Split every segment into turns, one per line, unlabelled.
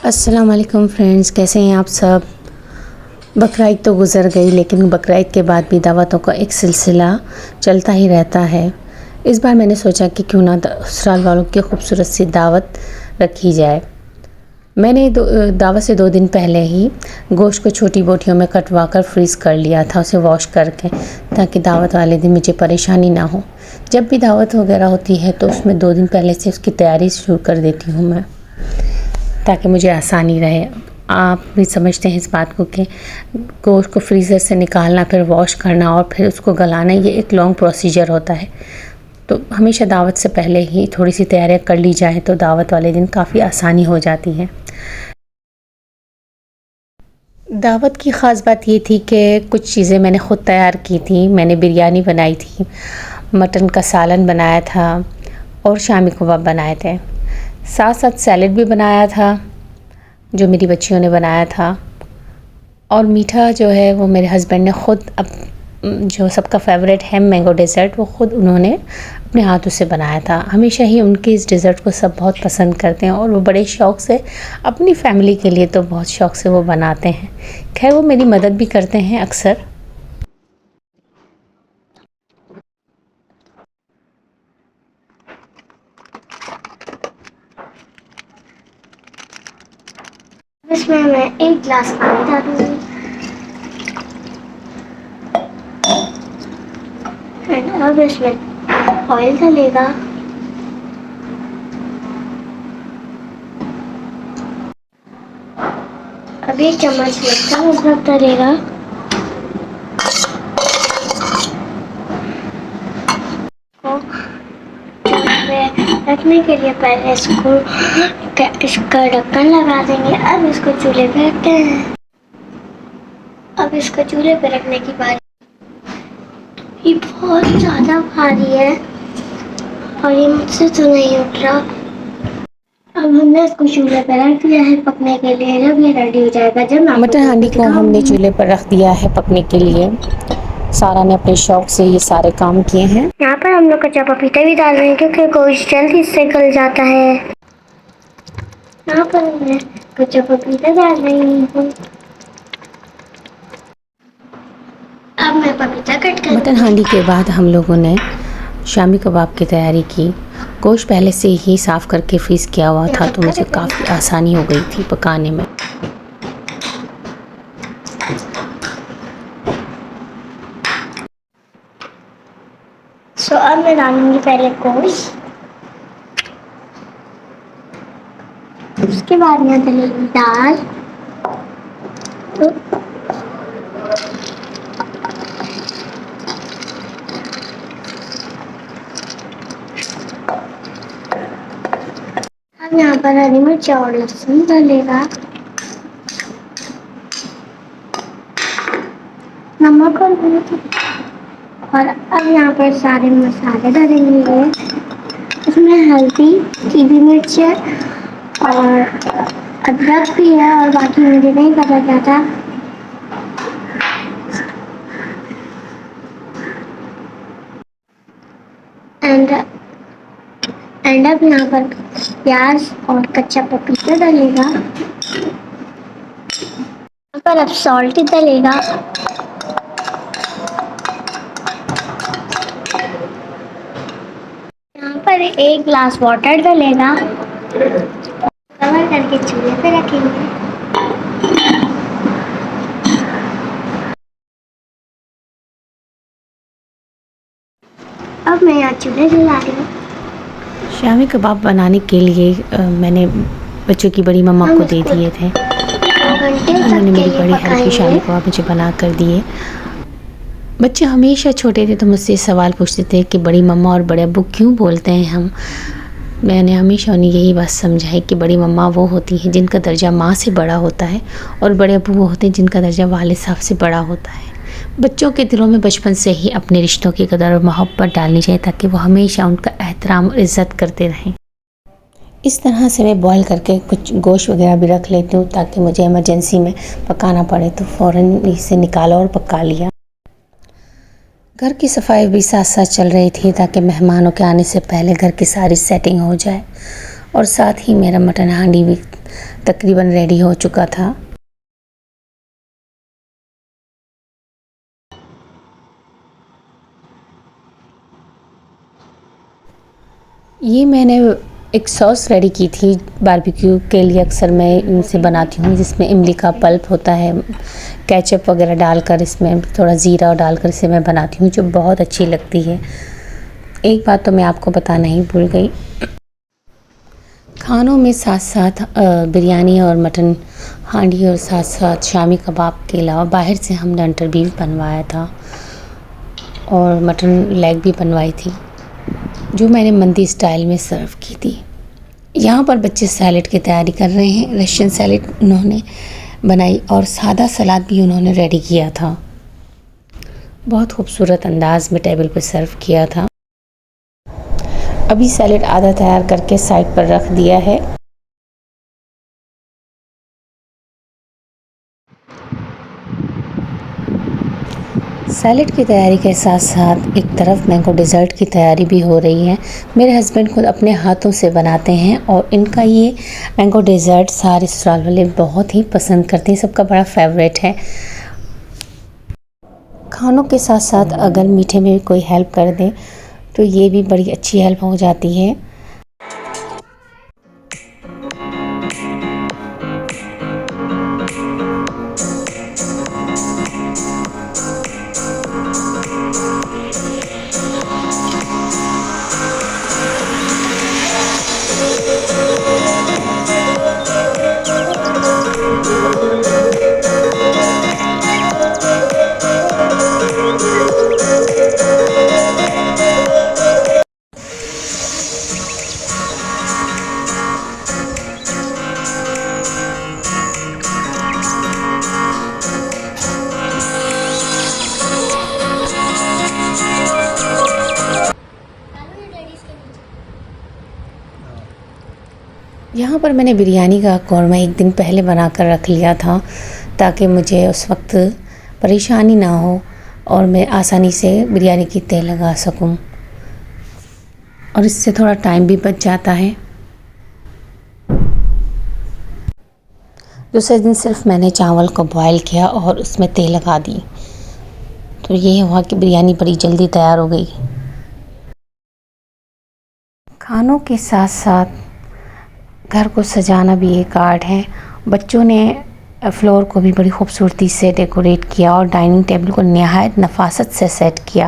अस्सलाम वालेकुम फ्रेंड्स, कैसे हैं आप सब। बकरा ईद तो गुज़र गई, लेकिन बकरा ईद के बाद भी दावतों का एक सिलसिला चलता ही रहता है। इस बार मैंने सोचा कि क्यों ना ससुराल वालों की खूबसूरत सी दावत रखी जाए। मैंने दावत से 2 दिन पहले ही गोश्त को छोटी बोटियों में कटवा कर फ्रीज़ कर लिया था, उसे वॉश करके, ताकि दावत वाले दिन मुझे परेशानी ना हो। जब भी दावत वगैरह होती है तो उसमें 2 दिन पहले से उसकी तैयारी शुरू कर देती हूँ मैं, ताकि मुझे आसानी रहे। आप भी समझते हैं इस बात को कि गोश्त को फ्रीज़र से निकालना, फिर वॉश करना और फिर उसको गलाना, ये एक लॉन्ग प्रोसीजर होता है। तो हमेशा दावत से पहले ही थोड़ी सी तैयारियां कर ली जाए तो दावत वाले दिन काफ़ी आसानी हो जाती है। दावत की ख़ास बात ये थी कि कुछ चीज़ें मैंने ख़ुद तैयार की थी। मैंने बिरयानी बनाई थी, मटन का सालन बनाया था और शामी कबाब बनाए थे। साथ साथ सैलेड भी बनाया था जो मेरी बच्चियों ने बनाया था। और मीठा जो है वो मेरे हस्बैंड ने ख़ुद, जो सबका फेवरेट है मैंगो डेज़र्ट, वो ख़ुद उन्होंने अपने हाथों से बनाया था। हमेशा ही उनके इस डेज़र्ट को सब बहुत पसंद करते हैं और वो बड़े शौक़ से, अपनी फ़ैमिली के लिए तो बहुत शौक़ से वो बनाते हैं। खैर, वो मेरी मदद भी करते हैं अक्सर।
इसमें मैं 1 गिलास पानी डालूंगी एंड अब इसमें ऑयल डलेगा। अब 1 चम्मच मिर्चा अदरक डलेगा। रखने के लिए पहले इसका ढक्कन लगा देंगे। अब इसको चूल्हे पे रखते हैं। अब इसको चूल्हे पे रखने की बात, ये बहुत ज़्यादा भारी है और ये मुझसे तो नहीं उठ रहा। अब हमने इसको चूल्हे पे रख दिया है पकने के लिए। जब ये रेडी हो जाएगा, जब
मटन हांडी को हमने चूल्हे पर रख दिया है पकने के लिए। सारा ने अपने शौक़ से ये सारे काम किए हैं।
यहाँ पर हम लोग कच्चा पपीता भी डाल रहे हैं क्योंकि गोश्त जल्दी से गल जाता है। यहाँ पर मैं कच्चा पपीता डाल रही हूँ। अब मैं पपीता कट कर
मटन हांडी के बाद हम लोगों ने शामी कबाब की तैयारी की। गोश्त पहले से ही साफ़ करके फ्रीज़ किया हुआ था, तो मुझे काफ़ी आसानी हो गई थी पकाने में।
अब मैं डालूंगी पहले गोश्त, उसके बाद मैं डालूंगी दाल, अब यहाँ पर हरी मिर्च और लहसुन डलेगा, नमक और मिर्च। और अब यहाँ पर सारे मसाले डलेंगे। इसमें हल्दी, कीवी मिर्च और अदरक भी है और बाकी मुझे नहीं पता क्या था। एंड अब यहाँ पर प्याज और कच्चा पपीता डलेगा। यहाँ पर अब सॉल्ट डलेगा। यहाँ पर 1 गिलास वाटर डलेगा। कवर करके चूल्हे पे रखेंगे। अब मैं यहाँ चूल्हे जला रही हूँ।
शामी कबाब बनाने के लिए मैंने बच्चों की बड़ी मम्मा को दे दिए थे। उन्होंने मेरी बड़ी हेल्प की, शामी कबाब मुझे बना कर दिए। बच्चे हमेशा छोटे थे तो मुझसे सवाल पूछते थे कि बड़ी मम्मा और बड़े अब्बू क्यों बोलते हैं हम। मैंने हमेशा उन्हें यही बात समझाई कि बड़ी मम्मा वो होती हैं जिनका दर्जा माँ से बड़ा होता है, और बड़े अब्बू वो होते हैं जिनका दर्जा वालिद साहब से बड़ा होता है। बच्चों के दिलों में बचपन से ही अपने रिश्तों की कदर और मोहब्बत डालनी चाहिए, ताकि वो हमेशा उनका एहतराम और इज़्ज़त करते रहें। इस तरह से मैं बॉईल करके कुछ गोश्त वगैरह भी रख लेती हूँ, ताकि मुझे इमरजेंसी में पकाना पड़े तो फ़ौरन इसे निकाला और पका लिया। घर की सफाई भी साथ साथ चल रही थी, ताकि मेहमानों के आने से पहले घर की सारी सेटिंग हो जाए। और साथ ही मेरा मटन हांडी भी तकरीबन रेडी हो चुका था। ये मैंने एक सॉस रेडी की थी बारबेक्यू के लिए। अक्सर मैं इनसे बनाती हूँ, जिसमें इमली का पल्प होता है, केचप वगैरह डालकर, इसमें थोड़ा ज़ीरा डालकर इसे मैं बनाती हूँ, जो बहुत अच्छी लगती है। एक बात तो मैं आपको बताना ही भूल गई, खानों में साथ साथ बिरयानी और मटन हांडी और साथ साथ शामी कबाब के अलावा बाहर से हमने अंटर बीफ बनवाया था और मटन लेग भी बनवाई थी, जो मैंने मंदी स्टाइल में सर्व की थी। यहाँ पर बच्चे सैलेड की तैयारी कर रहे हैं। रशियन सैलेड उन्होंने बनाई और सादा सलाद भी उन्होंने रेडी किया था। बहुत खूबसूरत अंदाज में टेबल पर सर्व किया था। अभी सैलेड आधा तैयार करके साइड पर रख दिया है। सैलेड की तैयारी के साथ साथ एक तरफ मैंगो डिज़र्ट की तैयारी भी हो रही है। मेरे हस्बैंड खुद अपने हाथों से बनाते हैं और इनका ये मैंगो डिज़र्ट सारे ससुराल वाले बहुत ही पसंद करते हैं, सबका बड़ा फेवरेट है। खानों के साथ साथ अगर मीठे में भी कोई हेल्प कर दे तो ये भी बड़ी अच्छी हेल्प हो जाती है। यहाँ पर मैंने बिरयानी का कौरमा एक दिन पहले बना कर रख लिया था, ताकि मुझे उस वक्त परेशानी ना हो और मैं आसानी से बिरयानी की तह लगा सकूं, और इससे थोड़ा टाइम भी बच जाता है। दूसरे दिन सिर्फ मैंने चावल को बॉयल किया और उसमें तेल लगा दी, तो ये हुआ कि बिरयानी बड़ी जल्दी तैयार हो गई। खानों के साथ साथ घर को सजाना भी एक आर्ट है। बच्चों ने फ्लोर को भी बड़ी खूबसूरती से डेकोरेट किया और डाइनिंग टेबल को नहायत नफासत से सेट किया।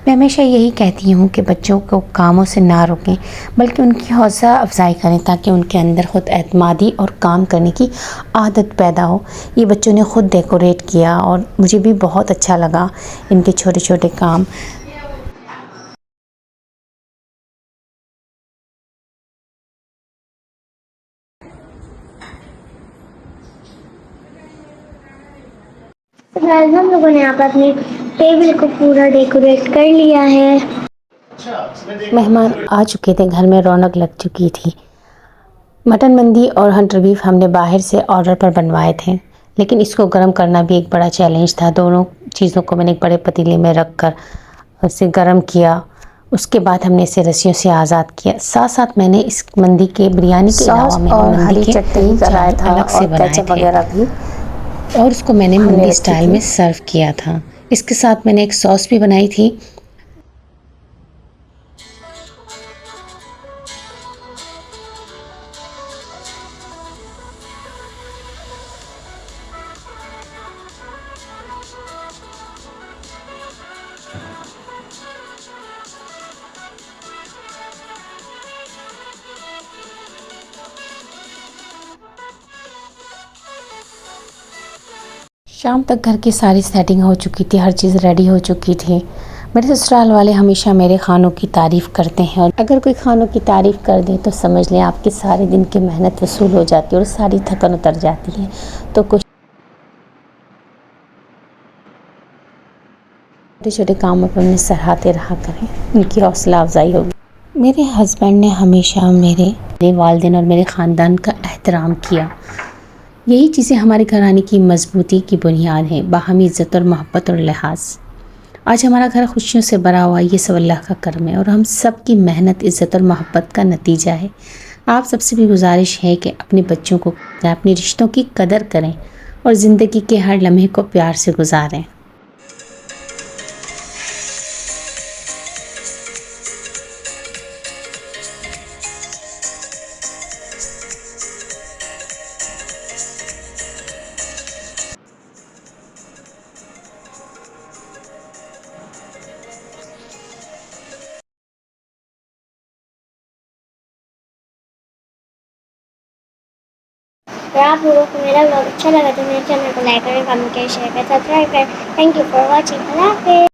मैं हमेशा यही कहती हूँ कि बच्चों को कामों से ना रोकें, बल्कि उनकी हौसला अफजाई करें, ताकि उनके अंदर ख़ुद एतमादी और काम करने की आदत पैदा हो। ये बच्चों ने ख़ुद डेकोरेट किया और मुझे भी बहुत अच्छा लगा इनके छोटे छोटे काम।
गाइस, हम लोगों ने यहाँ पर अपनी टेबल को पूरा डेकोरेट कर लिया है।
मेहमान आ चुके थे, घर में रौनक लग चुकी थी। मटन मंदी और हंटर बीफ हमने बाहर से ऑर्डर पर बनवाए थे, लेकिन इसको गर्म करना भी एक बड़ा चैलेंज था। दोनों चीज़ों को मैंने एक बड़े पतीले में रख कर उसे गर्म किया। उसके बाद हमने इसे रस्सियों से आज़ाद किया। साथ साथ मैंने इस मंदी के बिरयानी के अलावा मैंने मंदी के चटनी कराया था अलग से बनाए थे और उसको मैंने मंदी स्टाइल में सर्व किया था। इसके साथ मैंने एक सॉस भी बनाई थी। शाम तक घर की सारी सेटिंग हो चुकी थी, हर चीज़ रेडी हो चुकी थी। मेरे ससुराल वाले हमेशा मेरे खानों की तारीफ़ करते हैं, और अगर कोई खानों की तारीफ़ कर दे तो समझ लें आपके सारे दिन की मेहनत वसूल हो जाती है और सारी थकन उतर जाती है। तो कुछ छोटे छोटे कामों पर उन्हें सराहते रहा करें, उनकी हौसला अफजाई होगी। मेरे हस्बैंड ने हमेशा मेरे वालिदैन और मेरे ख़ानदान का एहतराम किया। यही चीज़ें हमारे घराने की मजबूती की बुनियाद हैं, बाहमी इज़्ज़त और मोहब्बत और लिहाज। आज हमारा घर खुशियों से भरा हुआ, ये सब अल्लाह का करम है और हम सब की मेहनत, इज़्ज़त और मोहब्बत का नतीजा है। आप सबसे भी गुजारिश है कि अपने बच्चों को, अपने रिश्तों की कदर करें और ज़िंदगी के हर लम्हे को प्यार से गुजारें।
अगर आप लोगों को मेरा ब्लॉग अच्छा लगा तो मेरे चैनल को लाइक करें, कमेंट करें, शेयर करें, सब्सक्राइब करें। Thank you for watching. अल्लाह हाफिज़।